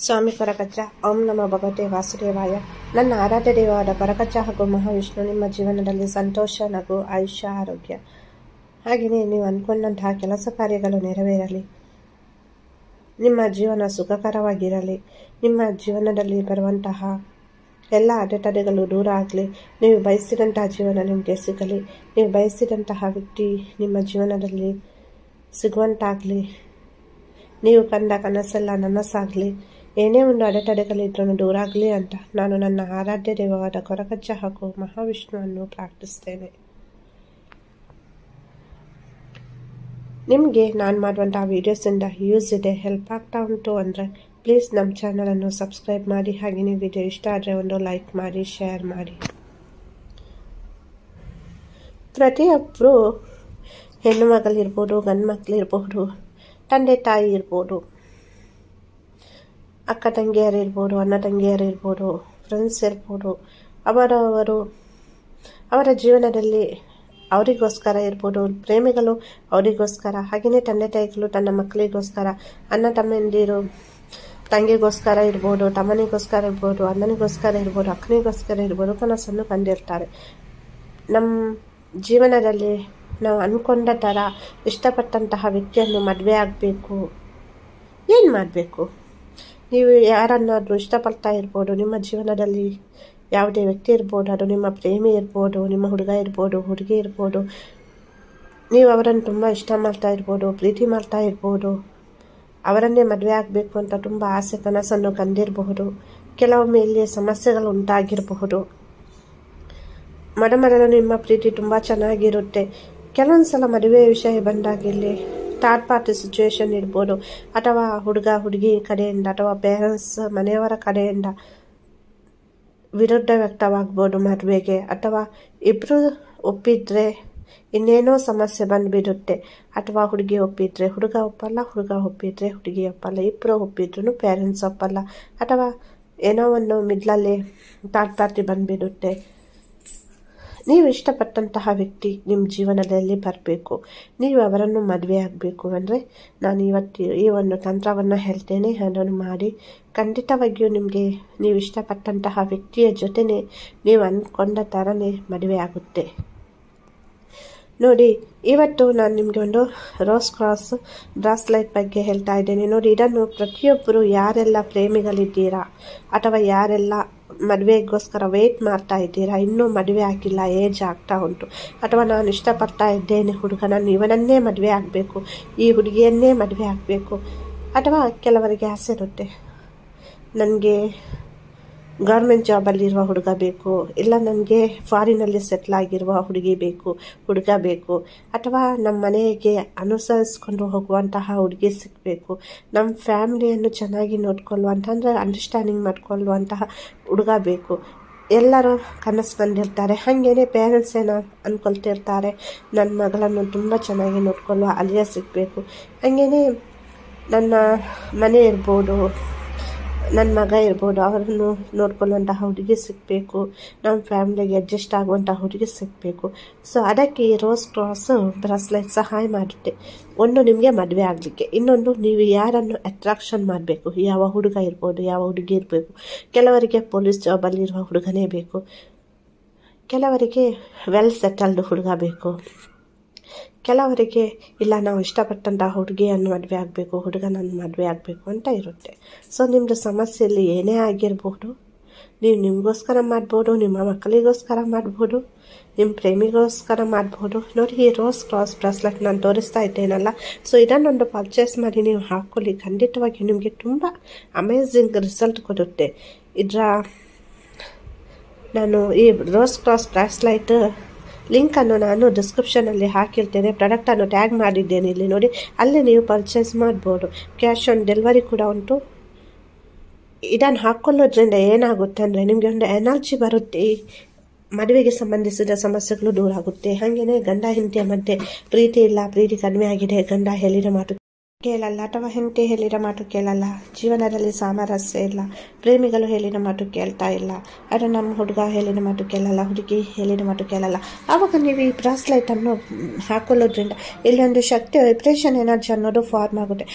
ಸ್ವಾಮಿ ಕೊರಗಜ್ಜ. ಓಂ ನಮೋ ಭಗವತೆ ವಾಸುದೇವಾಯ. ನನ್ನ ಆರಾಧ್ಯ ದೇವವಾದ ಕೊರಗಜ್ಜ ಹಾಗೂ ಮಹಾವಿಷ್ಣು ನಿಮ್ಮ ಜೀವನದಲ್ಲಿ ಸಂತೋಷ, ನಗು, ಆಯುಷ್ಯ, ಆರೋಗ್ಯ ಹಾಗೆಯೇ ನೀವು ಅಂದ್ಕೊಂಡಂತಹ ಕೆಲಸ ಕಾರ್ಯಗಳು ನೆರವೇರಲಿ. ನಿಮ್ಮ ಜೀವನ ಸುಖಕರವಾಗಿರಲಿ. ನಿಮ್ಮ ಜೀವನದಲ್ಲಿ ಬರುವಂತಹ ಎಲ್ಲ ಅಡೆತಡೆಗಳು ದೂರ ಆಗಲಿ. ನೀವು ಬಯಸಿದಂತಹ ಜೀವನ ನಿಮಗೆ ಸಿಗಲಿ. ನೀವು ಬಯಸಿದಂತಹ ವ್ಯಕ್ತಿ ನಿಮ್ಮ ಜೀವನದಲ್ಲಿ ಸಿಗುವಂತಾಗಲಿ. ನೀವು ಕಂಡ ಕನಸೆಲ್ಲ ನನಸಾಗಲಿ. ಏನೇ ಒಂದು ಅಡೆತಡೆಗಳಿದ್ರೂ ದೂರ ಆಗಲಿ ಅಂತ ನಾನು ನನ್ನ ಆರಾಧ್ಯ ದೇವವಾದ ಕೊರಗಜ್ಜ ಹಾಗೂ ಮಹಾವಿಷ್ಣುವನ್ನು ಪ್ರಾರ್ಥಿಸ್ತೇನೆ. ನಿಮಗೆ ನಾನು ಮಾಡುವಂತಹ ವೀಡಿಯೋಸಿಂದ ಯೂಸ್ ಇದೆ, ಹೆಲ್ಪ್ ಆಗ್ತಾ ಉಂಟು ಅಂದರೆ ಪ್ಲೀಸ್ ನಮ್ಮ ಚಾನಲನ್ನು ಸಬ್ಸ್ಕ್ರೈಬ್ ಮಾಡಿ. ಹಾಗೆಯೇ ವಿಡಿಯೋ ಇಷ್ಟ ಆದರೆ ಒಂದು ಲೈಕ್ ಮಾಡಿ, ಶೇರ್ ಮಾಡಿ. ಪ್ರತಿಯೊಬ್ಬರು ಹೆಣ್ಣು ಮಗಳಿರ್ಬೋದು, ಗಂಡು ಮಕ್ಕಳಿರ್ಬೋದು, ತಂದೆ ತಾಯಿ ಇರ್ಬೋದು, ಅಕ್ಕ ತಂಗಿಯರಿರ್ಬೋದು, ಅಣ್ಣ ತಂಗಿಯರಿರ್ಬೋದು, ಫ್ರೆಂಡ್ಸ್ ಇರ್ಬೋದು, ಅವರ ಜೀವನದಲ್ಲಿ ಅವರಿಗೋಸ್ಕರ ಇರ್ಬೋದು, ಪ್ರೇಮಿಗಳು ಅವರಿಗೋಸ್ಕರ, ಹಾಗೆಯೇ ತಂದೆ ತಾಯಿಗಳು ತನ್ನ ಮಕ್ಕಳಿಗೋಸ್ಕರ, ಅಣ್ಣ ತಮ್ಮಂದಿರು ತಂಗಿಗೋಸ್ಕರ ಇರ್ಬೋದು, ತಮ್ಮನಿಗೋಸ್ಕರ ಇರ್ಬೋದು, ಅಣ್ಣನಿಗೋಸ್ಕರ ಇರ್ಬೋದು, ಅಕ್ಕನಿಗೋಸ್ಕರ ಇರ್ಬೋದು ಕನಸನ್ನು ಕಂಡಿರ್ತಾರೆ. ನಮ್ಮ ಜೀವನದಲ್ಲಿ ನಾವು ಅಂದ್ಕೊಂಡ ಥರ ಇಷ್ಟಪಟ್ಟಂತಹ ವ್ಯಕ್ತಿಯನ್ನು ಮದುವೆ ಆಗಬೇಕು. ಏನು ಮಾಡಬೇಕು? ನೀವು ಯಾರನ್ನಾದರೂ ಇಷ್ಟಪಡ್ತಾ ಇರ್ಬೋದು. ನಿಮ್ಮ ಜೀವನದಲ್ಲಿ ಯಾವುದೇ ವ್ಯಕ್ತಿ ಇರ್ಬೋದು, ಅದು ನಿಮ್ಮ ಪ್ರೇಮಿ ಇರ್ಬೋದು, ನಿಮ್ಮ ಹುಡುಗ ಇರ್ಬೋದು, ಹುಡುಗಿ ಇರ್ಬೋದು. ನೀವು ಅವರನ್ನು ತುಂಬ ಇಷ್ಟ ಮಾಡ್ತಾ ಇರ್ಬೋದು, ಪ್ರೀತಿ ಮಾಡ್ತಾ ಇರ್ಬೋದು. ಅವರನ್ನೇ ಮದುವೆ ಆಗಬೇಕು ಅಂತ ತುಂಬ ಆಸೆ ಕನಸನ್ನು ಕಂಡಿರಬಹುದು. ಕೆಲವೊಮ್ಮೆ ಇಲ್ಲಿ ಸಮಸ್ಯೆಗಳು ಉಂಟಾಗಿರಬಹುದು. ಮೊದಲು ನಿಮ್ಮ ಪ್ರೀತಿ ತುಂಬ ಚೆನ್ನಾಗಿರುತ್ತೆ. ಕೆಲವೊಂದು ಸಲ ಮದುವೆ ವಿಷಯ ಬಂದಾಗ ಇಲ್ಲಿ ಥರ್ಡ್ ಪಾರ್ಟಿ ಸಿಚುವೇಶನ್ ಇರ್ಬೋದು, ಅಥವಾ ಹುಡುಗ ಹುಡುಗಿ ಕಡೆಯಿಂದ ಅಥವಾ ಪೇರೆಂಟ್ಸ್ ಮನೆಯವರ ಕಡೆಯಿಂದ ವಿರುದ್ಧ ವ್ಯಕ್ತವಾಗ್ಬೋದು ಮದುವೆಗೆ, ಅಥವಾ ಇಬ್ಬರು ಒಪ್ಪಿದ್ರೆ ಇನ್ನೇನೋ ಸಮಸ್ಯೆ ಬಂದುಬಿಡುತ್ತೆ. ಅಥವಾ ಹುಡುಗಿ ಒಪ್ಪಿದ್ರೆ ಹುಡುಗ ಒಪ್ಪಲ್ಲ, ಹುಡುಗ ಒಪ್ಪಿದ್ರೆ ಹುಡುಗಿ ಒಪ್ಪಲ್ಲ, ಇಬ್ಬರು ಒಪ್ಪಿದ್ರು ಪೇರೆಂಟ್ಸ್ ಒಪ್ಪಲ್ಲ, ಅಥವಾ ಏನೋ ಒಂದು ಮಿಡ್ಲಲ್ಲಿ ಥರ್ಡ್ ಪಾರ್ಟಿ ಬಂದುಬಿಡುತ್ತೆ. ನೀವು ಇಷ್ಟಪಟ್ಟಂತಹ ವ್ಯಕ್ತಿ ನಿಮ್ಮ ಜೀವನದಲ್ಲಿ ಬರಬೇಕು. ನೀವು ಅವರನ್ನು ಮದುವೆ ಆಗಬೇಕು ಅಂದರೆ ನಾನು ಇವತ್ತು ಈ ಒಂದು ತಂತ್ರವನ್ನು ಹೇಳ್ತೇನೆ. ಅದನ್ನು ಮಾಡಿ ಖಂಡಿತವಾಗಿಯೂ ನಿಮಗೆ ನೀವು ಇಷ್ಟಪಟ್ಟಂತಹ ವ್ಯಕ್ತಿಯ ಜೊತೆನೇ ನೀವು ಅಂದ್ಕೊಂಡ ಥರನೇ ಮದುವೆ ಆಗುತ್ತೆ. ನೋಡಿ, ಇವತ್ತು ನಾನು ನಿಮಗೆ ಒಂದು ರೋಸ್ ಕ್ರಾಸ್ ಬ್ರಾಸ್ಲೈಟ್ ಬಗ್ಗೆ ಹೇಳ್ತಾ ಇದ್ದೇನೆ. ನೋಡಿ, ಇದನ್ನು ಪ್ರತಿಯೊಬ್ಬರು ಯಾರೆಲ್ಲ ಪ್ರೇಮಿಗಳಿದ್ದೀರಾ ಅಥವಾ ಯಾರೆಲ್ಲ ಮದುವೆಗೋಸ್ಕರ ವೇಟ್ ಮಾಡ್ತಾ ಇದ್ದೀರಾ, ಇನ್ನೂ ಮದುವೆ ಆಗಿಲ್ಲ, ಏಜ್ ಆಗ್ತಾ ಉಂಟು, ಅಥವಾ ನಾನು ಇಷ್ಟಪಡ್ತಾ ಇದ್ದೇನೆ ಹುಡುಗನ, ಇವನನ್ನೇ ಮದುವೆ ಆಗಬೇಕು, ಈ ಹುಡುಗಿಯನ್ನೇ ಮದುವೆ ಆಗಬೇಕು, ಅಥವಾ ಕೆಲವರಿಗೆ ಆಸೆ ಇರುತ್ತೆ, ನನಗೆ ಗೌರ್ಮೆಂಟ್ ಜಾಬಲ್ಲಿರುವ ಹುಡುಗ ಬೇಕು, ಇಲ್ಲ ನನಗೆ ಫಾರಿನಲ್ಲಿ ಸೆಟ್ಲ್ ಆಗಿರುವ ಹುಡುಗಿ ಬೇಕು, ಹುಡುಗ ಬೇಕು, ಅಥವಾ ನಮ್ಮ ಮನೆಗೆ ಅನುಸರಿಸ್ಕೊಂಡು ಹೋಗುವಂತಹ ಹುಡುಗಿ ಸಿಗಬೇಕು, ನಮ್ಮ ಫ್ಯಾಮಿಲಿಯನ್ನು ಚೆನ್ನಾಗಿ ನೋಡ್ಕೊಳ್ಳುವಂತಂದರೆ ಅಂಡರ್ಸ್ಟ್ಯಾಂಡಿಂಗ್ ಮಾಡ್ಕೊಳ್ಳುವಂತಹ ಹುಡುಗ ಬೇಕು. ಎಲ್ಲರೂ ಕನಸು ಬಂದಿರ್ತಾರೆ. ಹಾಗೇನೆ ಪೇರೆಂಟ್ಸ್ ಏನೋ ಅಂದ್ಕೊಳ್ತಿರ್ತಾರೆ, ನನ್ನ ಮಗಳನ್ನು ತುಂಬ ಚೆನ್ನಾಗಿ ನೋಡ್ಕೊಳ್ಳುವ ಅಲಿಯ ಸಿಗಬೇಕು. ಹಾಗೇನೆ ನನ್ನ ಮನೆ ಇರ್ಬೋದು, ನನ್ನ ಮಗ ಇರ್ಬೋದು, ಅವರನ್ನು ನೋಡ್ಕೊಳ್ಳುವಂತಹ ಹುಡುಗಿ ಸಿಗಬೇಕು, ನಮ್ಮ ಫ್ಯಾಮಿಲಿಗೆ ಅಡ್ಜಸ್ಟ್ ಆಗುವಂತಹ ಹುಡುಗಿ ಸಿಗಬೇಕು. ಸೊ ಅದಕ್ಕೆ ಈ ರೋಸ್ ಕ್ರಾಸ್ ಬ್ರಾಸ್ಲೈಟ್ ಸಹಾಯ ಮಾಡುತ್ತೆ. ಒಂದು ನಿಮಗೆ ಮದುವೆ ಆಗಲಿಕ್ಕೆ, ಇನ್ನೊಂದು ನೀವು ಯಾರನ್ನು ಅಟ್ರಾಕ್ಷನ್ ಮಾಡಬೇಕು, ಯಾವ ಹುಡುಗ ಇರ್ಬೋದು, ಯಾವ ಹುಡುಗಿ ಇರಬೇಕು. ಕೆಲವರಿಗೆ ಪೊಲೀಸ್ ಜಾಬಲ್ಲಿರುವ ಹುಡುಗನೇ ಬೇಕು, ಕೆಲವರಿಗೆ ವೆಲ್ ಸೆಟಲ್ಡ್ ಹುಡುಗ ಬೇಕು, ಕೆಲವರಿಗೆ ಇಲ್ಲ ನಾವು ಇಷ್ಟಪಟ್ಟಂತಹ ಹುಡುಗಿಯನ್ನು ಮದುವೆ ಆಗಬೇಕು, ಹುಡುಗನನ್ನು ಮದುವೆ ಆಗಬೇಕು ಅಂತ ಇರುತ್ತೆ. ಸೊ ನಿಮ್ಮದು ಸಮಸ್ಯೆಯಲ್ಲಿ ಏನೇ ಆಗಿರ್ಬೋದು, ನೀವು ನಿಮಗೋಸ್ಕರ ಮಾಡ್ಬೋದು, ನಿಮ್ಮ ಮಕ್ಕಳಿಗೋಸ್ಕರ ಮಾಡ್ಬೋದು, ನಿಮ್ಮ ಪ್ರೇಮಿಗೋಸ್ಕರ ಮಾಡ್ಬೋದು. ನೋಡಿ, ಈ ರೋಸ್ ಕ್ರಾಸ್ ಬ್ರಾಸ್ಲೆಟ್ ನಾನು ತೋರಿಸ್ತಾ ಇದ್ದೇನಲ್ಲ, ಸೊ ಇದನ್ನೊಂದು ಪರ್ಚೇಸ್ ಮಾಡಿ ನೀವು ಹಾಕ್ಕೊಳ್ಳಿ. ಖಂಡಿತವಾಗಿ ನಿಮಗೆ ತುಂಬ ಅಮೇಝಿಂಗ್ ರಿಸಲ್ಟ್ ಕೊಡುತ್ತೆ. ನಾನು ಈ ರೋಸ್ ಕ್ರಾಸ್ ಬ್ರಾಸ್ಲೈಟ್ ಲಿಂಕನ್ನು ನಾನು ಡಿಸ್ಕ್ರಿಪ್ಷನಲ್ಲಿ ಹಾಕಿರ್ತೇನೆ. ಪ್ರಾಡಕ್ಟನ್ನು ಟ್ಯಾಗ್ ಮಾಡಿದ್ದೇನೆ ಇಲ್ಲಿ ನೋಡಿ, ಅಲ್ಲಿ ನೀವು ಪರ್ಚೇಸ್ ಮಾಡ್ಬೋದು. ಕ್ಯಾಶ್ ಆನ್ ಡೆಲಿವರಿ ಕೂಡ ಉಂಟು. ಇದನ್ನು ಹಾಕ್ಕೊಳ್ಳೋದ್ರಿಂದ ಏನಾಗುತ್ತೆ ಅಂದರೆ ನಿಮಗೆ ಒಂದು ಎನರ್ಜಿ ಬರುತ್ತೆ, ಮದುವೆಗೆ ಸಂಬಂಧಿಸಿದ ಸಮಸ್ಯೆಗಳು ದೂರ ಆಗುತ್ತೆ. ಹಾಗೆಯೇ ಗಂಡ ಹೆಂಡತಿಯ ಮಧ್ಯೆ ಪ್ರೀತಿ ಇಲ್ಲ, ಪ್ರೀತಿ ಕಡಿಮೆ ಆಗಿದೆ, ಗಂಡ ಹೇಳಿದ ಮಾತು ಕೇಳಲ್ಲ ಅಥವಾ ಹೆಂಡತಿ ಹೇಳಿದ ಮಾತು ಕೇಳಲ್ಲ, ಜೀವನದಲ್ಲಿ ಸಾಮರಸ್ಯ ಇಲ್ಲ, ಪ್ರೇಮಿಗಳು ಹೇಳಿದ ಮಾತು ಕೇಳ್ತಾ ಇಲ್ಲ, ಅದು ನಮ್ಮ ಹುಡುಗ ಹೇಳಿದ ಮಾತು ಕೇಳಲ್ಲ, ಹುಡುಗಿ ಹೇಳಿದ ಮಾತು ಕೇಳಲ್ಲ. ಆವಾಗ ನೀವು ಈ ಬ್ರಾಸ್ಲೈಟನ್ನು ಹಾಕೊಳ್ಳೋದ್ರಿಂದ ಇಲ್ಲೊಂದು ಶಕ್ತಿ ವೈಬ್ರೇಷನ್ ಎನರ್ಜಿ ಅನ್ನೋದು ಫಾರ್ಮ್ ಆಗುತ್ತೆ.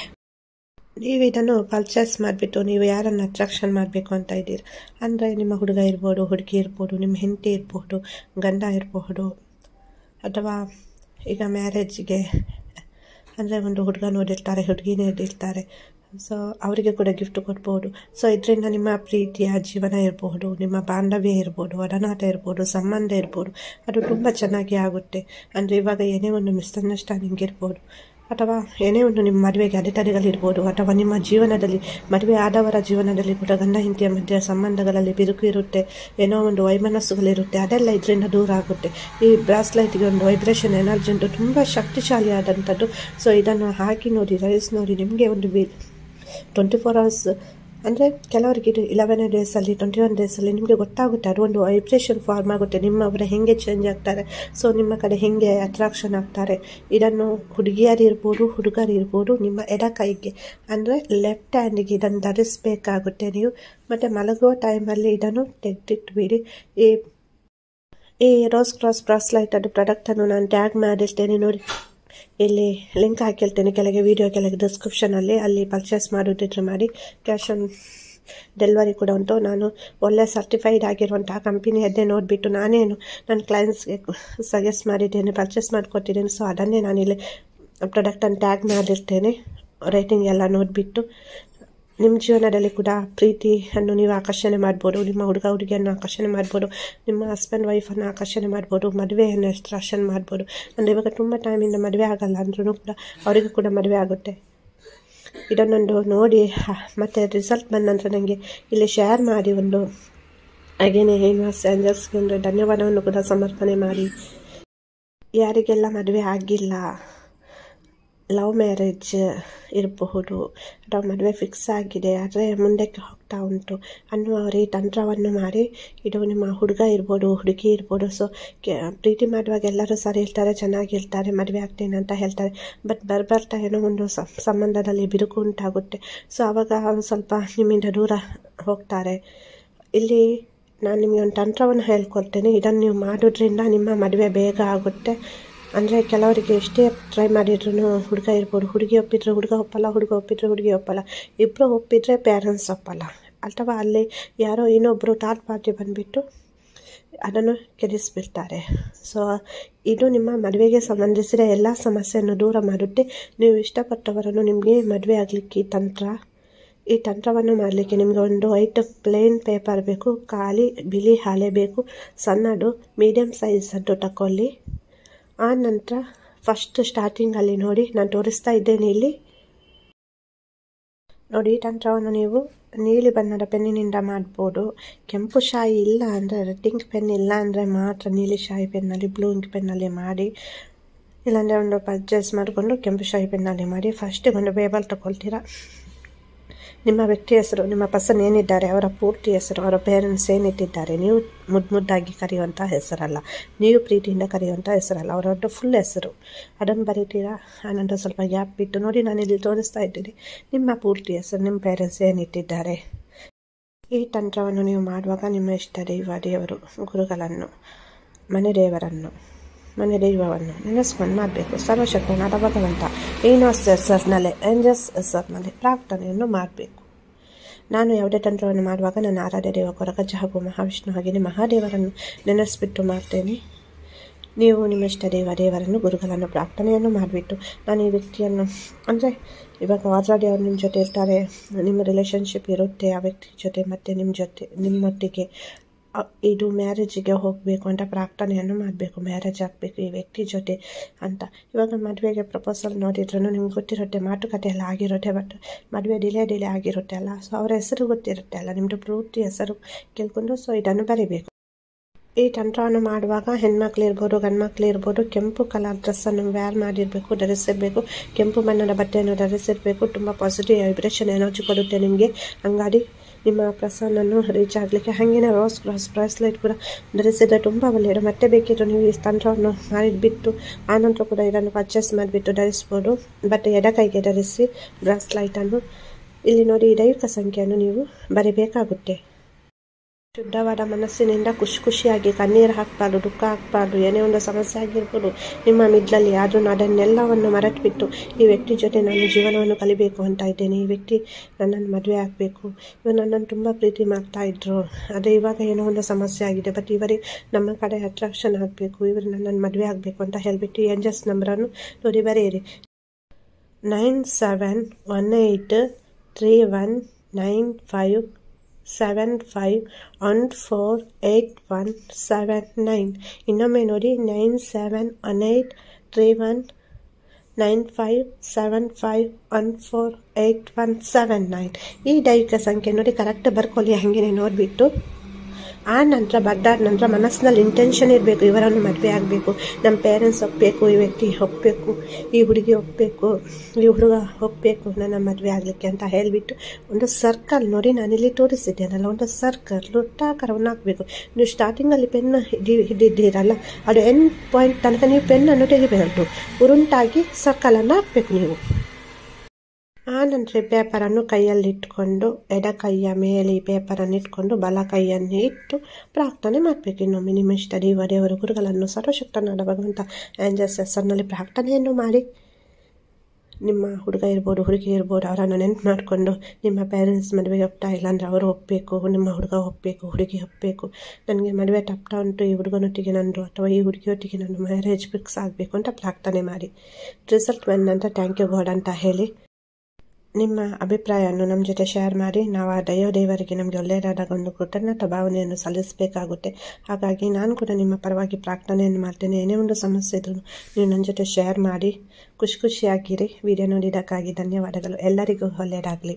ನೀವು ಇದನ್ನು ಪರ್ಚೇಸ್ ಮಾಡಿಬಿಟ್ಟು ನೀವು ಯಾರನ್ನು ಅಟ್ರಾಕ್ಷನ್ ಮಾಡಬೇಕು ಅಂತ ಇದ್ದೀರಿ ಅಂದರೆ ನಿಮ್ಮ ಹುಡುಗ ಇರ್ಬೋದು, ಹುಡುಗಿ ಇರ್ಬೋದು, ನಿಮ್ಮ ಹೆಂಡತಿ ಇರಬಹುದು, ಗಂಡ ಇರಬಹುದು, ಅಥವಾ ಈಗ ಮ್ಯಾರೇಜ್ಗೆ ಅಂದರೆ ಒಂದು ಹುಡುಗ ನೋಡಿರ್ತಾರೆ, ಹುಡುಗಿ ನೋಡಿರ್ತಾರೆ, ಸೊ ಅವರಿಗೆ ಕೂಡ ಗಿಫ್ಟ್ ಕೊಡ್ಬೋದು. ಸೊ ಇದರಿಂದ ನಿಮ್ಮ ಪ್ರೀತಿಯ ಜೀವನ ಇರಬಹುದು, ನಿಮ್ಮ ಬಾಂಧವ್ಯ ಇರ್ಬೋದು, ಒಡನಾಟ ಇರ್ಬೋದು, ಸಂಬಂಧ ಇರ್ಬೋದು, ಅದು ತುಂಬ ಚೆನ್ನಾಗಿ ಆಗುತ್ತೆ. ಅಂದರೆ ಇವಾಗ ಏನೇ ಒಂದು ಮಿಸ್ಅಂಡರ್ಸ್ಟ್ಯಾಂಡಿಂಗ್ ಇರ್ಬೋದು, ಅಥವಾ ಏನೇ ಒಂದು ನಿಮ್ಮ ಮದುವೆಗೆ ಅಡೆತಡೆಗಳಿರ್ಬೋದು, ಅಥವಾ ನಿಮ್ಮ ಜೀವನದಲ್ಲಿ ಮದುವೆ ಆದವರ ಜೀವನದಲ್ಲಿ ಕೂಡ ಗಂಡ ಹೆಂಡತಿಯ ಮಧ್ಯೆ ಸಂಬಂಧಗಳಲ್ಲಿ ಬಿರುಕು ಇರುತ್ತೆ, ಏನೋ ಒಂದು ವೈಮನಸ್ಸುಗಳಿರುತ್ತೆ, ಅದೆಲ್ಲ ಇದರಿಂದ ದೂರ ಆಗುತ್ತೆ. ಈ ಬ್ರಾಸ್ಲೈಟ್ಗೆ ಒಂದು ವೈಬ್ರೇಷನ್ ಎನರ್ಜಿ ಉಂಟು, ತುಂಬ ಶಕ್ತಿಶಾಲಿಯಾದಂಥದ್ದು. ಸೊ ಇದನ್ನು ಹಾಕಿ ನೋಡಿ, ರೈಸ್ ನೋಡಿ, ನಿಮಗೆ ಒಂದು 24 hours ಅಂದರೆ ಕೆಲವರಿಗೆ ಇದು 11 ಡೇಸಲ್ಲಿ 21 ಡೇಸಲ್ಲಿ ನಿಮಗೆ ಗೊತ್ತಾಗುತ್ತೆ, ಅದು ಒಂದು ವೈಬ್ರೇಷನ್ ಫಾರ್ಮ್ ಆಗುತ್ತೆ, ನಿಮ್ಮವರ ಹೆಂಗೆ ಚೇಂಜ್ ಆಗ್ತಾರೆ, ಸೊ ನಿಮ್ಮ ಕಡೆ ಹೆಂಗೆ ಅಟ್ರಾಕ್ಷನ್ ಆಗ್ತಾರೆ. ಇದನ್ನು ಹುಡುಗಿಯರಿರ್ಬೋದು, ಹುಡುಗರಿರ್ಬೋದು, ನಿಮ್ಮ ಎಡ ಕೈಗೆ ಅಂದರೆ ಲೆಫ್ಟ್ ಹ್ಯಾಂಡಿಗೆ ಇದನ್ನು ಧರಿಸಬೇಕಾಗುತ್ತೆ ನೀವು. ಮತ್ತು ಮಲಗುವ ಟೈಮಲ್ಲಿ ಇದನ್ನು ತೆಗೆದಿಟ್ಬಿಡಿ. ಈ ರೋಸ್ ಕ್ರಾಸ್ ಬ್ರಾಸ್ಲೈಟ್ ಅದು ಪ್ರಾಡಕ್ಟನ್ನು ನಾನು ಟ್ಯಾಗ್ ಮಾಡಿರ್ತೇನೆ ನೋಡಿ, ಇಲ್ಲಿ ಲಿಂಕ್ ಹಾಕಿರ್ತೇನೆ ಕೆಳಗೆ, ವಿಡಿಯೋ ಕೆಳಗೆ ಡಿಸ್ಕ್ರಿಪ್ಷನಲ್ಲಿ, ಅಲ್ಲಿ ಪರ್ಚೇಸ್ ಮಾಡೋದಿದ್ರೆ ಮಾಡಿ. ಕ್ಯಾಶ್ ಆನ್ ಡೆಲಿವರಿ ಕೂಡ ಉಂಟು. ನಾನು ಒಳ್ಳೆ ಸರ್ಟಿಫೈಡ್ ಆಗಿರುವಂತಹ ಕಂಪನಿಯದ್ದೇ ನೋಡಿಬಿಟ್ಟು ನಾನೇನು ನನ್ನ ಕ್ಲೈಂಟ್ಸ್ಗೆ ಸಜೆಸ್ಟ್ ಮಾಡಿದ್ದೇನೆ, ಪರ್ಚೇಸ್ ಮಾಡಿಕೊಟ್ಟಿದ್ದೇನೆ. ಸೊ ಅದನ್ನೇ ನಾನಿಲ್ಲಿ ಪ್ರಾಡಕ್ಟನ್ನು ಟ್ಯಾಗ್ ಮಾಡಿರ್ತೇನೆ, ರೇಟಿಂಗ್ ಎಲ್ಲ ನೋಡಿಬಿಟ್ಟು. ನಿಮ್ಮ ಜೀವನದಲ್ಲಿ ಕೂಡ ಪ್ರೀತಿಯನ್ನು ನೀವು ಆಕರ್ಷಣೆ ಮಾಡ್ಬೋದು, ನಿಮ್ಮ ಹುಡುಗ ಹುಡುಗಿಯನ್ನು ಆಕರ್ಷಣೆ ಮಾಡ್ಬೋದು, ನಿಮ್ಮ ಹಸ್ಬೆಂಡ್ ವೈಫನ್ನು ಆಕರ್ಷಣೆ ಮಾಡ್ಬೋದು, ಮದುವೆಯನ್ನು ಅಟ್ರಾಕ್ಷನ್ ಮಾಡ್ಬೋದು. ಅಂದರೆ ಇವಾಗ ತುಂಬ ಟೈಮಿಂದ ಮದುವೆ ಆಗಲ್ಲ ಅಂದ್ರೂ ಕೂಡ ಅವರಿಗೂ ಕೂಡ ಮದುವೆ ಆಗುತ್ತೆ. ಇದನ್ನೊಂದು ನೋಡಿ ಮತ್ತು ರಿಸಲ್ಟ್ ಬಂದ ನಂತರ ನನಗೆ ಇಲ್ಲಿ ಶೇರ್ ಮಾಡಿ, ಒಂದು ಹಾಗೆಯೇ ಯೂನಿವರ್ಸ್ ಏಂಜಲ್ಸ್ಗೆ ಒಂದು ಧನ್ಯವಾದವನ್ನು ಕೂಡ ಸಮರ್ಪಣೆ ಮಾಡಿ. ಯಾರಿಗೆಲ್ಲ ಮದುವೆ ಆಗಿಲ್ಲ, ಲವ್ ಮ್ಯಾರೇಜ್ ಇರಬಹುದು, ಅಥವಾ ಮದುವೆ ಫಿಕ್ಸ್ ಆಗಿದೆ ಆದರೆ ಮುಂದಕ್ಕೆ ಹೋಗ್ತಾ ಉಂಟು ಅನ್ನುವರು ಈ ತಂತ್ರವನ್ನು ಮಾಡಿ. ಇದು ನಿಮ್ಮ ಹುಡುಗ ಇರ್ಬೋದು, ಹುಡುಗಿ ಇರ್ಬೋದು. ಸೊ ಪ್ರೀತಿ ಮಾಡುವಾಗ ಎಲ್ಲರೂ ಸರಿ ಇರ್ತಾರೆ, ಚೆನ್ನಾಗಿರ್ತಾರೆ, ಮದುವೆ ಆಗ್ತೇನೆ ಅಂತ ಹೇಳ್ತಾರೆ. ಬಟ್ ಬರ್ತಾ ಏನೋ ಒಂದು ಸಂಬಂಧದಲ್ಲಿ ಬಿರುಕು ಉಂಟಾಗುತ್ತೆ. ಸೊ ಆವಾಗ ಸ್ವಲ್ಪ ನಿಮ್ಮಿಂದ ದೂರ ಹೋಗ್ತಾರೆ. ಇಲ್ಲಿ ನಾನು ನಿಮಗೆ ಒಂದು ತಂತ್ರವನ್ನು ಹೇಳ್ಕೊಡ್ತೇನೆ, ಇದನ್ನು ನೀವು ಮಾಡೋದ್ರಿಂದ ನಿಮ್ಮ ಮದುವೆ ಬೇಗ ಆಗುತ್ತೆ. ಅಂದರೆ ಕೆಲವರಿಗೆ ಎಷ್ಟೇ ಟ್ರೈ ಮಾಡಿದ್ರು ಹುಡುಗ ಇರ್ಬೋದು, ಹುಡುಗಿ ಒಪ್ಪಿದ್ರೆ ಹುಡುಗ ಒಪ್ಪಲ್ಲ, ಹುಡುಗ ಒಪ್ಪಿದ್ರೆ ಹುಡುಗಿ ಒಪ್ಪಲ್ಲ, ಇಬ್ಬರು ಒಪ್ಪಿದ್ರೆ ಪೇರೆಂಟ್ಸ್ ಒಪ್ಪಲ್ಲ, ಅಥವಾ ಅಲ್ಲಿ ಯಾರೋ ಇನ್ನೊಬ್ಬರು ಥರ್ಡ್ ಪಾರ್ಟಿ ಬಂದುಬಿಟ್ಟು ಅದನ್ನು ಕೆಡಿಸ್ಬಿಡ್ತಾರೆ. ಸೊ ಇದು ನಿಮ್ಮ ಮದುವೆಗೆ ಸಂಬಂಧಿಸಿದ ಎಲ್ಲ ಸಮಸ್ಯೆಯನ್ನು ದೂರ ಮಾಡುತ್ತೆ. ನೀವು ಇಷ್ಟಪಟ್ಟವರನ್ನು ನಿಮಗೆ ಮದುವೆ ಆಗಲಿಕ್ಕೆ ಈ ತಂತ್ರವನ್ನು ಮಾಡಲಿಕ್ಕೆ ನಿಮಗೆ ಒಂದು ವೈಟ್ ಪ್ಲೇನ್ ಪೇಪರ್ ಬೇಕು, ಖಾಲಿ ಬಿಳಿ ಹಾಳೆ ಬೇಕು, ಸಣ್ಣದು ಮೀಡಿಯಮ್ ಸೈಜದ್ದು ತಗೊಳ್ಳಿ. ಆ ನಂತರ ಫಸ್ಟ್ ಸ್ಟಾರ್ಟಿಂಗಲ್ಲಿ ನೋಡಿ, ನಾನು ತೋರಿಸ್ತಾ ಇದ್ದೇನೆ ಇಲ್ಲಿ ನೋಡಿ. ಈ ತಂತ್ರವನ್ನು ನೀವು ನೀಲಿ ಬಣ್ಣದ ಪೆನ್ನಿನಿಂದ ಮಾಡ್ಬೋದು. ಕೆಂಪು ಶಾಯಿ ಇಲ್ಲ ಅಂದರೆ, ರೆಡ್ ಇಂಕ್ ಪೆನ್ ಇಲ್ಲ ಅಂದರೆ ಮಾತ್ರ ನೀಲಿ ಶಾಯಿ ಪೆನ್ನಲ್ಲಿ, ಬ್ಲೂ ಇಂಕ್ ಪೆನ್ನಲ್ಲಿ ಮಾಡಿ. ಇಲ್ಲಾಂದರೆ ಒಂದು ಪರ್ಚೇಸ್ ಮಾಡಿಕೊಂಡು ಕೆಂಪು ಶಾಯಿ ಪೆನ್ನಲ್ಲಿ ಮಾಡಿ. ಫಸ್ಟಿಗೆ ಒಂದು ಪೇಪರ್ ತಗೊಳ್ತೀರಾ, ನಿಮ್ಮ ವ್ಯಕ್ತಿ ಹೆಸರು, ನಿಮ್ಮ ಪರ್ಸನ್ ಏನಿದ್ದಾರೆ ಅವರ ಪೂರ್ತಿ ಹೆಸರು, ಅವರ ಪೇರೆಂಟ್ಸ್ ಏನಿಟ್ಟಿದ್ದಾರೆ, ನೀವು ಮುದ್ದಾಗಿ ಕರೆಯುವಂಥ ಹೆಸರಲ್ಲ, ನೀವು ಪ್ರೀತಿಯಿಂದ ಕರೆಯುವಂಥ ಹೆಸರಲ್ಲ, ಅವರದ್ದು ಫುಲ್ ಹೆಸರು, ಅದನ್ನು ಬರೀತೀರಾ. ಆನಂತರ ಸ್ವಲ್ಪ ಗ್ಯಾಪ್ ಬಿಟ್ಟು ನೋಡಿ, ನಾನು ಇಲ್ಲಿ ತೋರಿಸ್ತಾ ಇದ್ದೀನಿ ನಿಮ್ಮ ಪೂರ್ತಿ ಹೆಸರು, ನಿಮ್ಮ ಪೇರೆಂಟ್ಸ್ ಏನಿಟ್ಟಿದ್ದಾರೆ. ಈ ತಂತ್ರವನ್ನು ನೀವು ಮಾಡುವಾಗ ನಿಮ್ಮ ಇಷ್ಟ ದೇವರು, ಗುರುಗಳನ್ನು, ಮನೆ ದೈವವನ್ನು ನೆನೆಸ್ಕೊಂಡು ಮಾಡಬೇಕು. ಸರ್ವಶಕ್ತನಾದ ಭಗವಂತ ಯೂನಿವರ್ಸ್ ಹೆಸರಿನಲ್ಲೇ, ಏಂಜಲ್ಸ್ ಹೆಸರಿನಲ್ಲಿ ಪ್ರಾರ್ಥನೆಯನ್ನು ಮಾಡಬೇಕು. ನಾನು ಯಾವುದೇ ತಂತ್ರವನ್ನು ಮಾಡುವಾಗ ನನ್ನ ಆರಾಧ್ಯ ದೇವ ಕೊರಗಜ್ಜ ಹಾಗೂ ಮಹಾವಿಷ್ಣು ಹಾಗೆಯೇ ಮಹಾದೇವರನ್ನು ನೆನೆಸ್ಬಿಟ್ಟು ಮಾಡ್ತೇನೆ. ನೀವು ನಿಮ್ಮ ಇಷ್ಟ ದೇವರನ್ನು, ಗುರುಗಳನ್ನು ಪ್ರಾರ್ಥನೆಯನ್ನು ಮಾಡಿಬಿಟ್ಟು, ನಾನು ಈ ವ್ಯಕ್ತಿಯನ್ನು ಅಂದರೆ ಇವಾಗ ಆಲ್ರೆಡಿ ಅವ್ರು ನಿಮ್ಮ ಜೊತೆ ಇರ್ತಾರೆ, ನಿಮ್ಮ ರಿಲೇಷನ್ಶಿಪ್ ಇರುತ್ತೆ ಆ ವ್ಯಕ್ತಿ ಜೊತೆ, ಮತ್ತು ನಿಮ್ಮೊಟ್ಟಿಗೆ ಇದು ಮ್ಯಾರೇಜಿಗೆ ಹೋಗಬೇಕು ಅಂತ ಪ್ರಾರ್ಥನೆಯನ್ನು ಮಾಡಬೇಕು. ಮ್ಯಾರೇಜ್ ಆಗಬೇಕು ಈ ವ್ಯಕ್ತಿ ಜೊತೆ ಅಂತ. ಇವಾಗ ಮದುವೆಗೆ ಪ್ರಪೋಸಲ್ ನೋಡಿದ್ರೂ ನಿಮ್ಗೆ ಗೊತ್ತಿರುತ್ತೆ, ಮಾತುಕತೆ ಎಲ್ಲ ಆಗಿರುತ್ತೆ, ಬಟ್ ಮದುವೆ ಡಿಲೇ ಆಗಿರುತ್ತೆ ಅಲ್ಲ. ಸೊ ಅವರ ಹೆಸರು ಗೊತ್ತಿರುತ್ತೆ ಅಲ್ಲ, ನಿಮ್ಮದು ಪೂರ್ತಿ ಹೆಸರು ಕೇಳ್ಕೊಂಡು ಸೊ ಇದನ್ನು ಬರೀಬೇಕು. ಈ ತಂತ್ರವನ್ನು ಮಾಡುವಾಗ ಹೆಣ್ಮಕ್ಳು ಇರ್ಬೋದು, ಗಂಡ್ಮಕ್ಳು ಇರ್ಬೋದು, ಕೆಂಪು ಕಲರ್ ಡ್ರೆಸ್ಸನ್ನು ವೇರ್ ಮಾಡಿರಬೇಕು, ಧರಿಸಿರಬೇಕು, ಕೆಂಪು ಬಣ್ಣದ ಬಟ್ಟೆಯನ್ನು ಧರಿಸಿರಬೇಕು. ತುಂಬ ಪಾಸಿಟಿವ್ ವೈಬ್ರೇಷನ್ ಎನರ್ಜಿ ಕೊಡುತ್ತೆ ನಿಮಗೆ. ಹಂಗಾಗಿ ನಿಮ್ಮ ಪ್ರಸನ್ನನ್ನು ರೀಚ್ ಆಗಲಿಕ್ಕೆ. ಹಾಗೆಯೇ ರೋಸ್ ಕ್ರಾಸ್ ಬ್ರಾಸ್ಲೈಟ್ ಕೂಡ ಧರಿಸಿದರೆ ತುಂಬ ಒಳ್ಳೆಯದು. ಮತ್ತೆ ಬೇಕಿದ್ರು ನೀವು ಈ ತಂತ್ರವನ್ನು ಮಾಡಿಬಿಟ್ಟು ಆನಂತರ ಕೂಡ ಇದನ್ನು ಪರ್ಚೇಸ್ ಮಾಡಿಬಿಟ್ಟು ಧರಿಸ್ಬೋದು. ಬಟ್ ಎಡ ಕೈಗೆ ಧರಿಸಿ ಬ್ರಾಸ್ಲೈಟನ್ನು. ಇಲ್ಲಿ ನೋಡಿ, ದೈವಿಕ ಸಂಖ್ಯೆಯನ್ನು ನೀವು ಬರೀಬೇಕಾಗುತ್ತೆ. ಶುದ್ಧವಾದ ಮನಸ್ಸಿನಿಂದ ಖುಷಿಯಾಗಿ ಕಣ್ಣೀರು ಹಾಕಬಾರ್ದು, ದುಃಖ ಹಾಕಬಾರ್ದು. ಏನೇ ಒಂದು ಸಮಸ್ಯೆ ಆಗಿರ್ಬೋದು ನಿಮ್ಮ ಮಿಡ್ಲಲ್ಲಿ, ಆದರೂ ಅದನ್ನೆಲ್ಲವನ್ನು ಮರೆತುಬಿಟ್ಟು ಈ ವ್ಯಕ್ತಿ ಜೊತೆ ನಾನು ಜೀವನವನ್ನು ಕಲಿಬೇಕು ಅಂತ ಇದ್ದೇನೆ, ಈ ವ್ಯಕ್ತಿ ನನ್ನನ್ನು ಮದುವೆ ಆಗಬೇಕು, ಇವರು ನನ್ನನ್ನು ತುಂಬ ಪ್ರೀತಿ ಮಾಡ್ತಾ ಇದ್ರು, ಅದೇ ಇವಾಗ ಏನೋ ಒಂದು ಸಮಸ್ಯೆ ಆಗಿದೆ, ಬಟ್ ಇವರಿಗೆ ನಮ್ಮ ಕಡೆ ಅಟ್ರಾಕ್ಷನ್ ಆಗಬೇಕು, ಇವರು ನನ್ನನ್ನು ಮದುವೆ ಆಗಬೇಕು ಅಂತ ಹೇಳಿಬಿಟ್ಟು ಏಂಜಲ್ಸ್ ನಂಬರನ್ನು ನೋಡಿ ಬರೆಯಿರಿ. 9718319575148179. ಇನ್ನೊಮ್ಮೆ ನೋಡಿ, 9718319575148179. ಈ ದೈಹಿಕ ಸಂಖ್ಯೆ ನೋಡಿ ಕರೆಕ್ಟ್ ಬರ್ಕೊಳ್ಳಿ, ಹಾಗೆ ನೋಡಿಬಿಟ್ಟು ಆ ನಂತರ ಬದ್ದಾದ ನಂತರ ಮನಸ್ಸಿನಲ್ಲಿ ಇಂಟೆನ್ಷನ್ ಇರಬೇಕು, ಇವರನ್ನು ಮದುವೆ ಆಗಬೇಕು, ನಮ್ಮ ಪೇರೆಂಟ್ಸ್ ಒಪ್ಪಬೇಕು, ಈ ವ್ಯಕ್ತಿ ಒಪ್ಪಬೇಕು, ಈ ಹುಡುಗಿ ಒಪ್ಪಬೇಕು, ಈ ಹುಡುಗ ಒಪ್ಪಬೇಕು ನನ್ನ ಮದುವೆ ಆಗಲಿಕ್ಕೆ ಅಂತ ಹೇಳಿಬಿಟ್ಟು ಒಂದು ಸರ್ಕಲ್ ನೋಡಿ, ನಾನಿಲ್ಲಿ ತೋರಿಸಿದ್ದೇನಲ್ಲ, ಒಂದು ಸರ್ಕಲ್ ವೃತ್ತಾಕಾರವನ್ನು ಹಾಕಬೇಕು. ನೀವು ಸ್ಟಾರ್ಟಿಂಗಲ್ಲಿ ಪೆನ್ನು ಹಿಡಿದಿದ್ದೀರಲ್ಲ, ಅದು ಎಂಡ್ ಪಾಯಿಂಟ್ ತನಕ ನೀವು ಪೆನ್ನನ್ನು ತೆಗಿಬೇಕು, ಉರುಂಟಾಗಿ ಸರ್ಕಲನ್ನು ಹಾಕಬೇಕು ನೀವು. ಆ ನಂತರ ಪೇಪರನ್ನು ಕೈಯಲ್ಲಿಟ್ಕೊಂಡು ಎಡ ಕೈಯ ಮೇಲೆ ಈ ಪೇಪರನ್ನು ಇಟ್ಕೊಂಡು ಬಲ ಕೈಯನ್ನು ಇಟ್ಟು ಪ್ರಾರ್ಥನೆ ಮಾಡಬೇಕು. ಇನ್ನೊಮ್ಮೆ ನಿಮ್ಮ ಇಷ್ಟ ದೇವರ ಗುರುಗಳನ್ನು ಸರ್ವಶಕ್ತನಾದ ಭಗವಂತ ಏಂಜಲ್ಸ್ ಹೆಸರಿನಲ್ಲಿ ಪ್ರಾರ್ಥನೆಯನ್ನು ಮಾಡಿ, ನಿಮ್ಮ ಹುಡುಗ ಇರ್ಬೋದು ಹುಡುಗಿ ಇರ್ಬೋದು ಅವರನ್ನು ನೆನಪು ಮಾಡಿಕೊಂಡು, ನಿಮ್ಮ ಪೇರೆಂಟ್ಸ್ ಮದುವೆಗೆ ಒಪ್ತಾ ಇಲ್ಲ ಅಂದರೆ ಅವರು ಒಪ್ಪಬೇಕು, ನಿಮ್ಮ ಹುಡುಗ ಒಪ್ಪಬೇಕು, ಹುಡುಗಿ ಒಪ್ಪಬೇಕು, ನನಗೆ ಮದುವೆ ತಪ್ತಾ ಉಂಟು, ಈ ಹುಡುಗನೊಟ್ಟಿಗೆ ನಂದು ಅಥವಾ ಈ ಹುಡುಗಿಯೊಟ್ಟಿಗೆ ನನ್ನ ಮ್ಯಾರೇಜ್ ಫಿಕ್ಸ್ ಆಗಬೇಕು ಅಂತ ಪ್ರಾರ್ಥನೆ ಮಾಡಿ. ರಿಸಲ್ಟ್ ಬಂದಂತ ಥ್ಯಾಂಕ್ ಯು ಗಾಡ್ ಅಂತ ಹೇಳಿ ನಿಮ್ಮ ಅಭಿಪ್ರಾಯವನ್ನು ನಮ್ಮ ಜೊತೆ ಶೇರ್ ಮಾಡಿ. ನಾವು ಆ ದೇವರಿಗೆ ನಮಗೆ ಒಳ್ಳೆಯದಾದಾಗ ಒಂದು ಕೃತಜ್ಞತಾ ಭಾವನೆಯನ್ನು ಸಲ್ಲಿಸಬೇಕಾಗುತ್ತೆ. ಹಾಗಾಗಿ ನಾನು ಕೂಡ ನಿಮ್ಮ ಪರವಾಗಿ ಪ್ರಾರ್ಥನೆಯನ್ನು ಮಾಡ್ತೇನೆ. ಏನೇ ಒಂದು ಸಮಸ್ಯೆ ಇದ್ರೂ ನೀವು ನನ್ನ ಜೊತೆ ಶೇರ್ ಮಾಡಿ. ಖುಷಿಯಾಗಿರಿ. ವಿಡಿಯೋ ನೋಡಿದ್ದಕ್ಕಾಗಿ ಧನ್ಯವಾದಗಳು. ಎಲ್ಲರಿಗೂ ಒಳ್ಳೆಯದಾಗಲಿ.